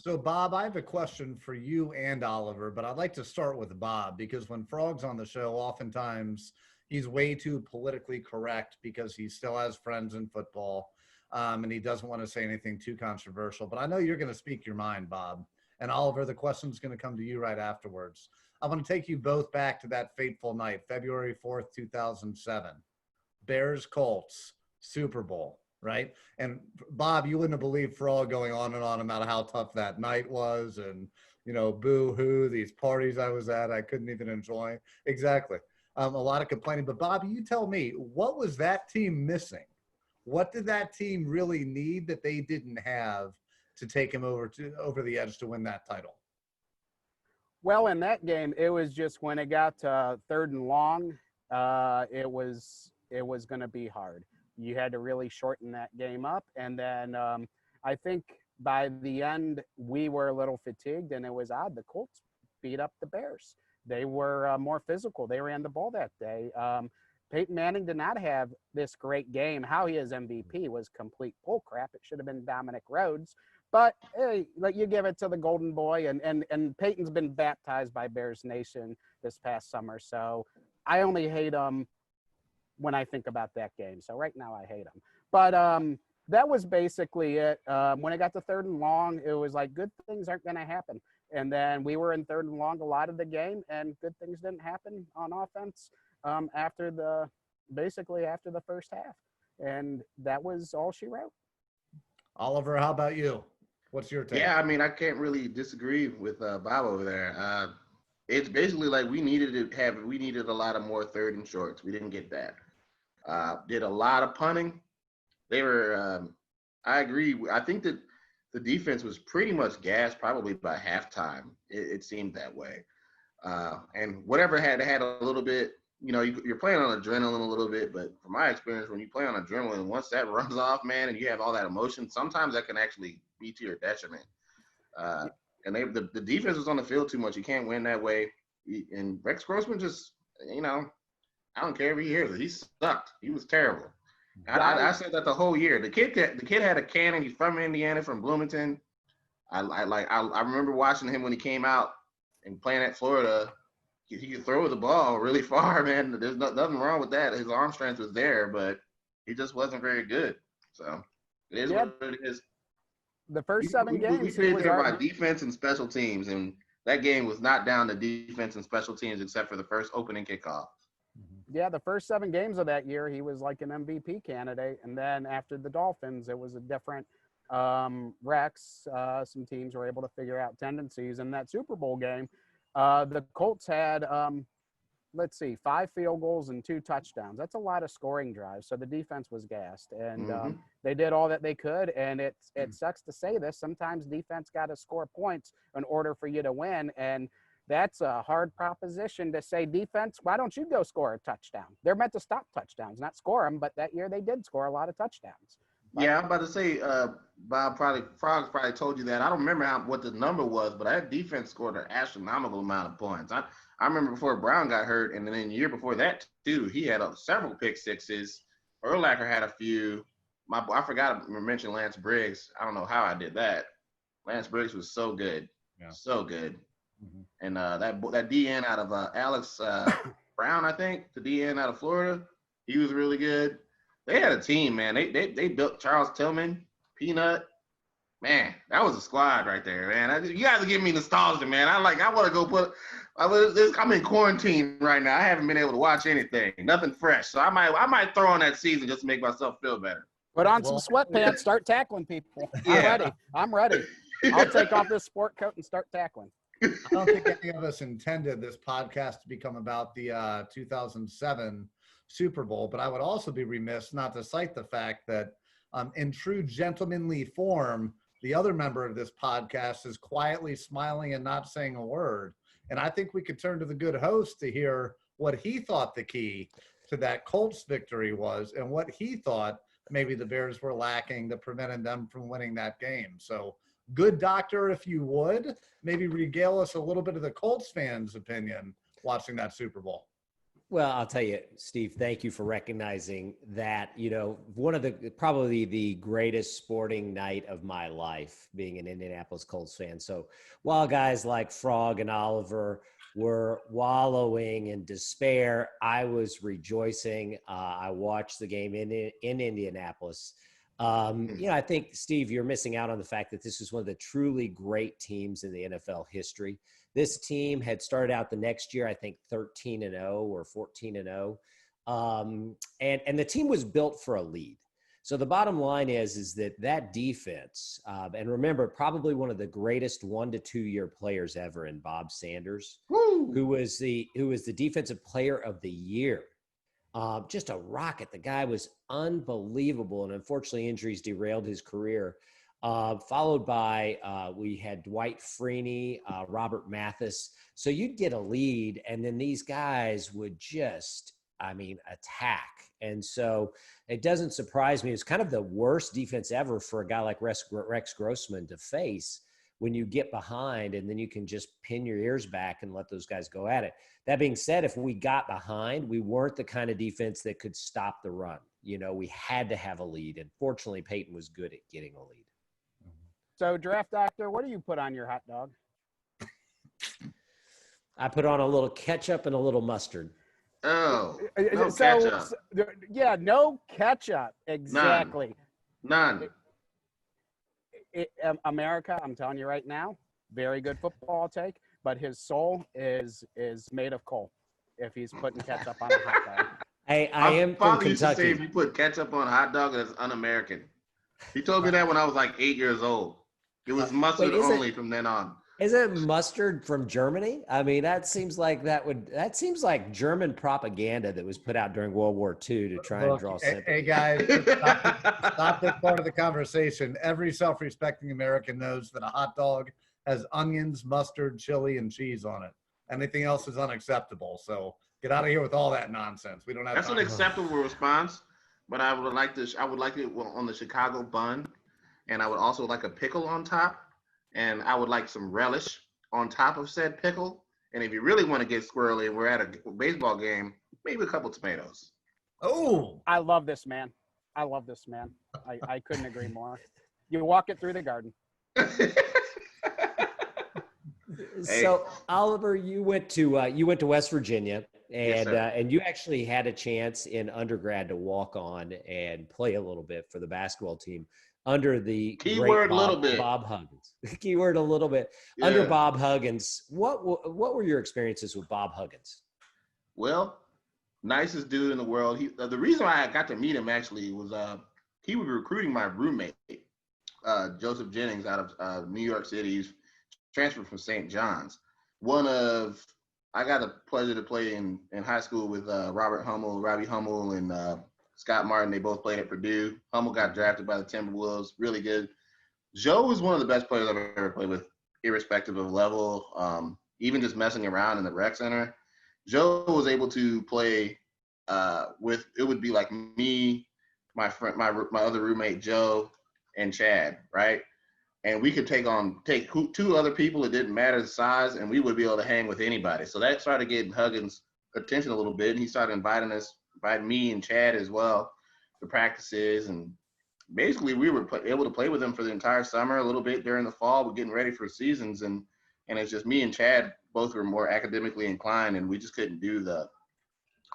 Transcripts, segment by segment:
So, Bob, I have a question for you and Oliver, but I'd like to start with Bob because when Frog's on the show, oftentimes he's way too politically correct because he still has friends in football, and he doesn't want to say anything too controversial. But I know you're going to speak your mind, Bob. And Oliver, the question's going to come to you right afterwards. I want to take you both back to that fateful night, February 4th, 2007. Bears, Colts, Super Bowl. Right. And Bob, you wouldn't have believed Frog going on and on about how tough that night was and, boo hoo, these parties I was at, I couldn't even enjoy. Exactly. A lot of complaining. But Bob, you tell me, what was that team missing? What did that team really need that they didn't have to take him over the edge to win that title? Well, in that game, it was just when it got to 3rd and long, it was going to be hard. You had to really shorten that game up. And then I think by the end, we were a little fatigued, and it was odd. The Colts beat up the Bears. They were more physical. They ran the ball that day. Peyton Manning did not have this great game. How he is MVP was complete bullcrap. It should have been Dominic Rhodes. But hey, you give it to the Golden Boy, and Peyton's been baptized by Bears Nation this past summer. So I only hate him when I think about that game. So right now I hate him. But that was basically it. When it got to 3rd and long, it was like good things aren't going to happen. And then we were in 3rd and long a lot of the game, and good things didn't happen on offense after the first half. And that was all she wrote. Oliver, how about you? What's your take? Yeah, I mean, I can't really disagree with Bob over there. It's basically like we needed a lot of more 3rd and shorts. We didn't get that. Did a lot of punting. They were, I agree. I think that the defense was pretty much gassed probably by halftime. It seemed that way. And whatever had a little bit, you're playing on adrenaline a little bit, but from my experience, when you play on adrenaline, once that runs off, man, and you have all that emotion, sometimes that can actually be to your detriment. And the defense was on the field too much. You can't win that way. And Rex Grossman just, I don't care if he hears it. He sucked. He was terrible. I said that the whole year. The kid had a cannon. He's from Indiana, from Bloomington. I remember watching him when he came out and playing at Florida. He could throw the ball really far, man. There's nothing wrong with that. His arm strength was there, but he just wasn't very good. So it is what it is. The first 7 games, we played there by defense and special teams, and that game was not down to defense and special teams except for the first opening kickoff. Yeah, the first 7 games of that year, he was like an MVP candidate. And then after the Dolphins, it was a different Rex. Some teams were able to figure out tendencies. In that Super Bowl game, the Colts had, 5 field goals and 2 touchdowns. That's a lot of scoring drives. So the defense was gassed. And they did all that they could. And it sucks to say this. Sometimes defense got to score points in order for you to win. And that's a hard proposition to say, defense, why don't you go score a touchdown? They're meant to stop touchdowns, not score them. But that year they did score a lot of touchdowns. Yeah, I'm about to say, Frogs probably told you that. I don't remember what the number was, but that defense scored an astronomical amount of points. I remember before Brown got hurt, and then the year before that, too, he had several pick sixes. Urlacher had a few. I forgot to mention Lance Briggs. I don't know how I did that. Lance Briggs was so good. Yeah. So good. Mm-hmm. And that DN out of Alex Brown, I think, the DN out of Florida, he was really good. They had a team, man. They built Charles Tillman, Peanut. Man, that was a squad right there, man. You guys are giving me nostalgia, man. I want to go I'm in quarantine right now. I haven't been able to watch anything, nothing fresh. So I might throw on that season just to make myself feel better. Put on some sweatpants, start tackling people. I'm ready. I'll take off this sport coat and start tackling. I don't think any of us intended this podcast to become about the 2007 Super Bowl, but I would also be remiss not to cite the fact that in true gentlemanly form, the other member of this podcast is quietly smiling and not saying a word. And I think we could turn to the good host to hear what he thought the key to that Colts victory was and what he thought maybe the Bears were lacking that prevented them from winning that game. So good doctor, if you would, maybe regale us a little bit of the Colts fans' opinion watching that Super Bowl. Well, I'll tell you, Steve, thank you for recognizing that, one of probably the greatest sporting night of my life being an Indianapolis Colts fan. So while guys like Frog and Oliver were wallowing in despair, I was rejoicing. I watched the game in Indianapolis. I think, Steve, you're missing out on the fact that this is one of the truly great teams in the NFL history. This team had started out the next year, I think 13-0 or 14-0. And the team was built for a lead. So the bottom line is that defense, and remember, probably one of the greatest 1 to 2 year players ever in Bob Sanders, who was the defensive player of the year. Just a rocket. The guy was unbelievable. And unfortunately, injuries derailed his career. Followed by, we had Dwight Freeney, Robert Mathis. So you'd get a lead, and then these guys would just, attack. And so it doesn't surprise me. It's kind of the worst defense ever for a guy like Rex Grossman to face when you get behind, and then you can just pin your ears back and let those guys go at it. That being said, if we got behind, we weren't the kind of defense that could stop the run. We had to have a lead, and fortunately, Peyton was good at getting a lead. So, Draft Doctor, what do you put on your hot dog? I put on a little ketchup and a little mustard. Oh, no ketchup. No ketchup. Exactly. None. America, I'm telling you right now, very good football take, but his soul is made of coal if he's putting ketchup on a hot dog. I am from Kentucky. Used to say if you put ketchup on a hot dog, that's un-American. He told me that when I was like 8 years old. It was mustard only from then on. Is it mustard from Germany? That seems like German propaganda that was put out during World War II to try and draw sympathy. Hey guys, stop this part of the conversation. Every self-respecting American knows that a hot dog has onions, mustard, chili, and cheese on it. Anything else is unacceptable. So get out of here with all that nonsense. We don't have. That's an acceptable response, but I would like it on the Chicago bun. And I would also like a pickle on top, and I would like some relish on top of said pickle. And if you really want to get squirrely and we're at a baseball game, maybe a couple tomatoes. Oh, I love this man. I couldn't agree more. You walk it through the garden. So, Oliver, you went to West Virginia, and Yes, and you actually had a chance in undergrad to walk on and play a little bit for the basketball team. Under the keyword Bob Huggins. Keyword a little bit. Yeah. Under Bob Huggins, what were your experiences with Bob Huggins? Well, nicest dude in the world. The reason why I got to meet him actually was he was recruiting my roommate, Joseph Jennings, out of New York City. He's transferred from St. John's. I got the pleasure to play in high school with Robbie Hummel, and Scott Martin. They both played at Purdue. Hummel got drafted by the Timberwolves. Really good. Joe was one of the best players I've ever played with, irrespective of level. Even just messing around in the rec center, Joe was able to play with. It would be like me, my friend, my other roommate Joe, and Chad, right? And we could take two other people. It didn't matter the size, and we would be able to hang with anybody. So that started getting Huggins' attention a little bit, and he started inviting me and Chad as well to practices, and basically we were able to play with him for the entire summer, a little bit during the fall. We're getting ready for seasons, and it's just me and Chad both were more academically inclined, and we just couldn't do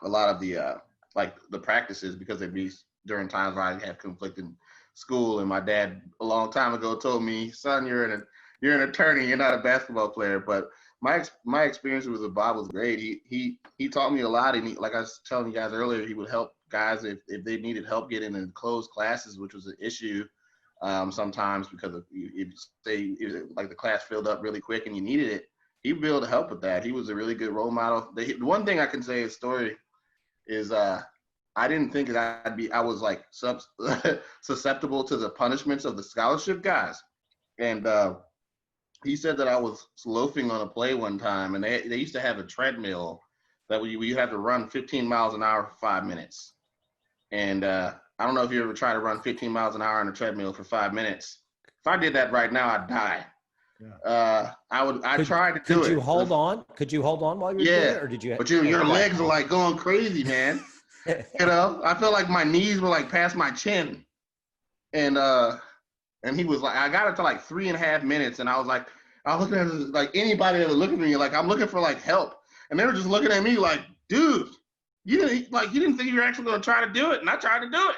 a lot of the practices because they'd be during times where I have conflicting school. And my dad a long time ago told me, son, you're an attorney, you're not a basketball player. But my experience with Bob was great. He taught me a lot, and like I was telling you guys earlier, he would help guys if they needed help getting in closed classes, which was an issue sometimes because of if the class filled up really quick and you needed it, he'd be able to help with that. He was a really good role model. The one thing I can say his story is I didn't think that I was like susceptible to the punishments of the scholarship guys. And he said that I was loafing on a play one time, and they used to have a treadmill that you had to run 15 miles an hour for 5 minutes. And I don't know if you ever tried to run 15 miles an hour on a treadmill for 5 minutes. If I did that right now, I'd die. Yeah. I tried to do it. Could you hold on? Could you hold on while you were doing it, or did you? But your legs are like going crazy, man. You know, I feel like my knees were like past my chin, and he was like, I got it to like 3.5 minutes, and I was looking at it, like anybody that was looking at me, like I'm looking for like help, and they were just looking at me like, dude, you didn't think you were actually going to try to do it, and I tried to do it.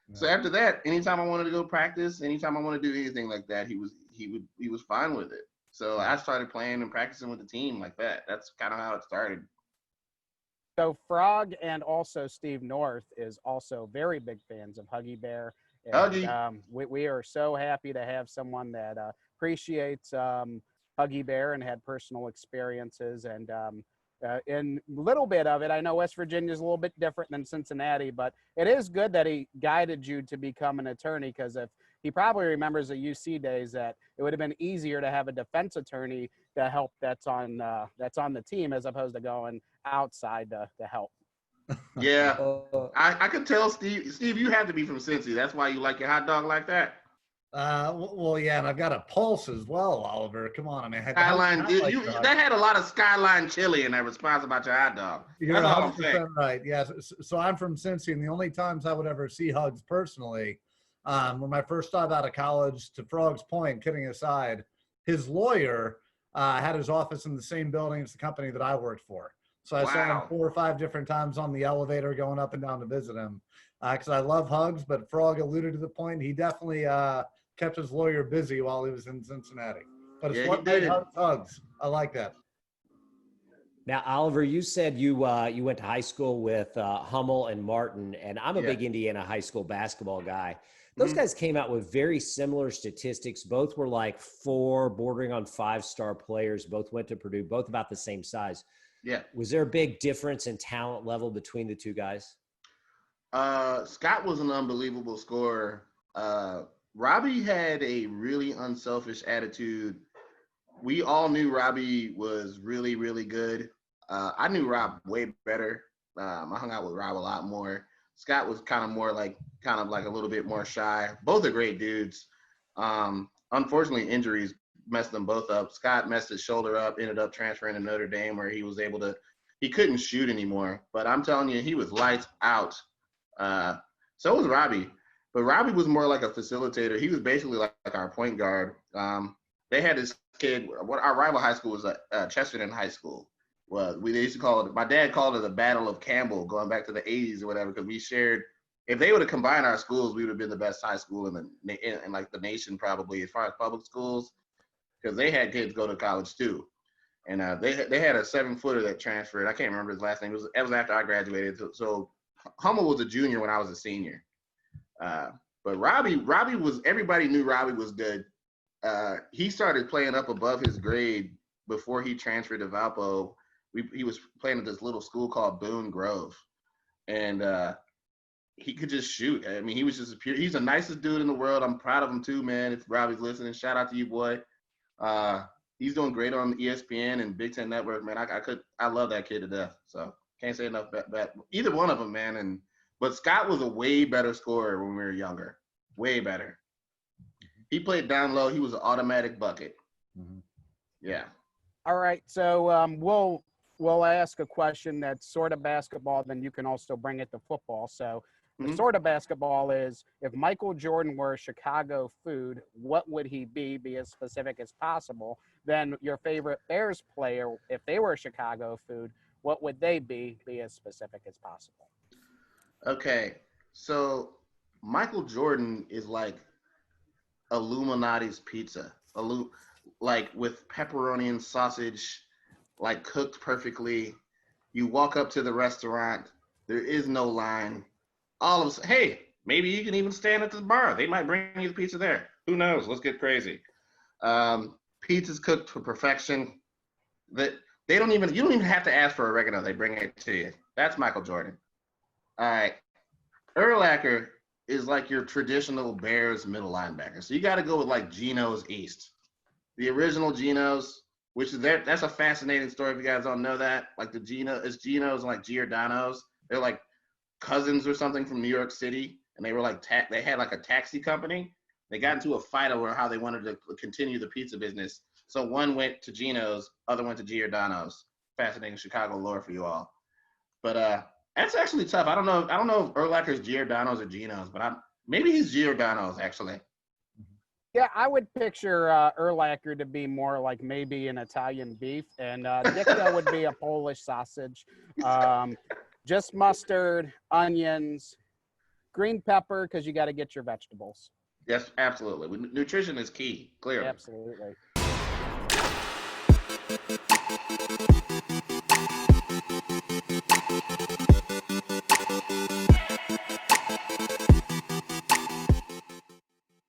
Yeah. So after that, anytime I wanted to go practice, anytime I wanted to do anything like that, he was fine with it. So I started playing and practicing with the team like that. That's kind of how it started. So Frog and also Steve North is also very big fans of Huggy Bear. And, we are so happy to have someone that appreciates Huggy Bear and had personal experiences. And in a little bit of it, I know West Virginia is a little bit different than Cincinnati, but it is good that he guided you to become an attorney, because if he probably remembers the UC days that it would have been easier to have a defense attorney to help that's on the team as opposed to going outside to help. Yeah, I could tell Steve, you have to be from Cincy. That's why you like your hot dog like that. Well, yeah, and I've got a pulse as well, Oliver. Come on, I mean, Skyline, that had a lot of Skyline chili in that response about your hot dog. You're 100% right. Yes, so I'm from Cincy, and the only times I would ever see Hugs personally, when I first started out of college, to Frog's point, kidding aside, his lawyer had his office in the same building as the company that I worked for. So I saw him 4 or 5 different times on the elevator going up and down to visit him, because I love Hugs, but Frog alluded to the point. He definitely kept his lawyer busy while he was in Cincinnati. But it's what made Hugs. I like that. Now, Oliver, you said you went to high school with Hummel and Martin, and I'm a big Indiana high school basketball guy. Those guys came out with very similar statistics. Both were like 4, bordering on 5-star players. Both went to Purdue, both about the same size. Yeah. Was there a big difference in talent level between the two guys? Scott was an unbelievable scorer. Robbie had a really unselfish attitude. We all knew Robbie was really, really good. I knew Rob way better. I hung out with Rob a lot more. Scott was kind of like a little bit more shy. Both are great dudes. Unfortunately, injuries messed them both up. Scott messed his shoulder up, ended up transferring to Notre Dame, where he couldn't shoot anymore. But I'm telling you, he was lights out. So was Robbie. But Robbie was more like a facilitator. He was basically like our point guard. They had this kid, our rival high school was Chesterton High School. Well, they used to call it, my dad called it the Battle of Campbell, going back to the 80s or whatever, because we shared, if they would have combined our schools, we would have been the best high school in like the nation, probably, as far as public schools, because they had kids go to college too. And they had a 7-footer that transferred. I can't remember his last name. It was after I graduated. So Hummel was a junior when I was a senior. But Robbie was, everybody knew Robbie was good. He started playing up above his grade before he transferred to Valpo. He was playing at this little school called Boone Grove. And he could just shoot. I mean, he was just he's the nicest dude in the world. I'm proud of him too, man. If Robbie's listening, shout out to you, boy. He's doing great on ESPN and Big Ten Network, man. I love that kid to death. So can't say enough about either one of them, man. But Scott was a way better scorer when we were younger. Way better. He played down low. He was an automatic bucket. Mm-hmm. Yeah. All right. So we'll ask a question that's sort of basketball, then you can also bring it to football. So the sort of basketball is, if Michael Jordan were a Chicago food, what would he be? Be as specific as possible. Then your favorite Bears player, if they were a Chicago food, what would they be? Be as specific as possible. Okay. So Michael Jordan is like Illuminati's pizza. Like with pepperoni and sausage, like cooked perfectly. You walk up to the restaurant, there is no line. All of a sudden, hey, maybe you can even stand at the bar. They might bring you the pizza there. Who knows? Let's get crazy. Pizza's cooked to perfection. You don't even have to ask for oregano. They bring it to you. That's Michael Jordan. All right. Urlacher is like your traditional Bears middle linebacker. So you got to go with like Geno's East. The original Geno's, which is that's a fascinating story if you guys don't know that. Like Geno's and like Giordano's. They're like cousins or something from New York City, and they were like they had like a taxi company. They got into a fight over how they wanted to continue the pizza business. So one went to Gino's, other went to Giordano's. Fascinating Chicago lore for you all. But that's actually tough. I don't know if Urlacher's Giordano's or Gino's, but maybe he's Giordano's actually. Yeah, I would picture Urlacher to be more like maybe an Italian beef, and Ditka would be a Polish sausage. Just mustard, onions, green pepper, because you got to get your vegetables. Yes, absolutely. Nutrition is key, clearly. Absolutely.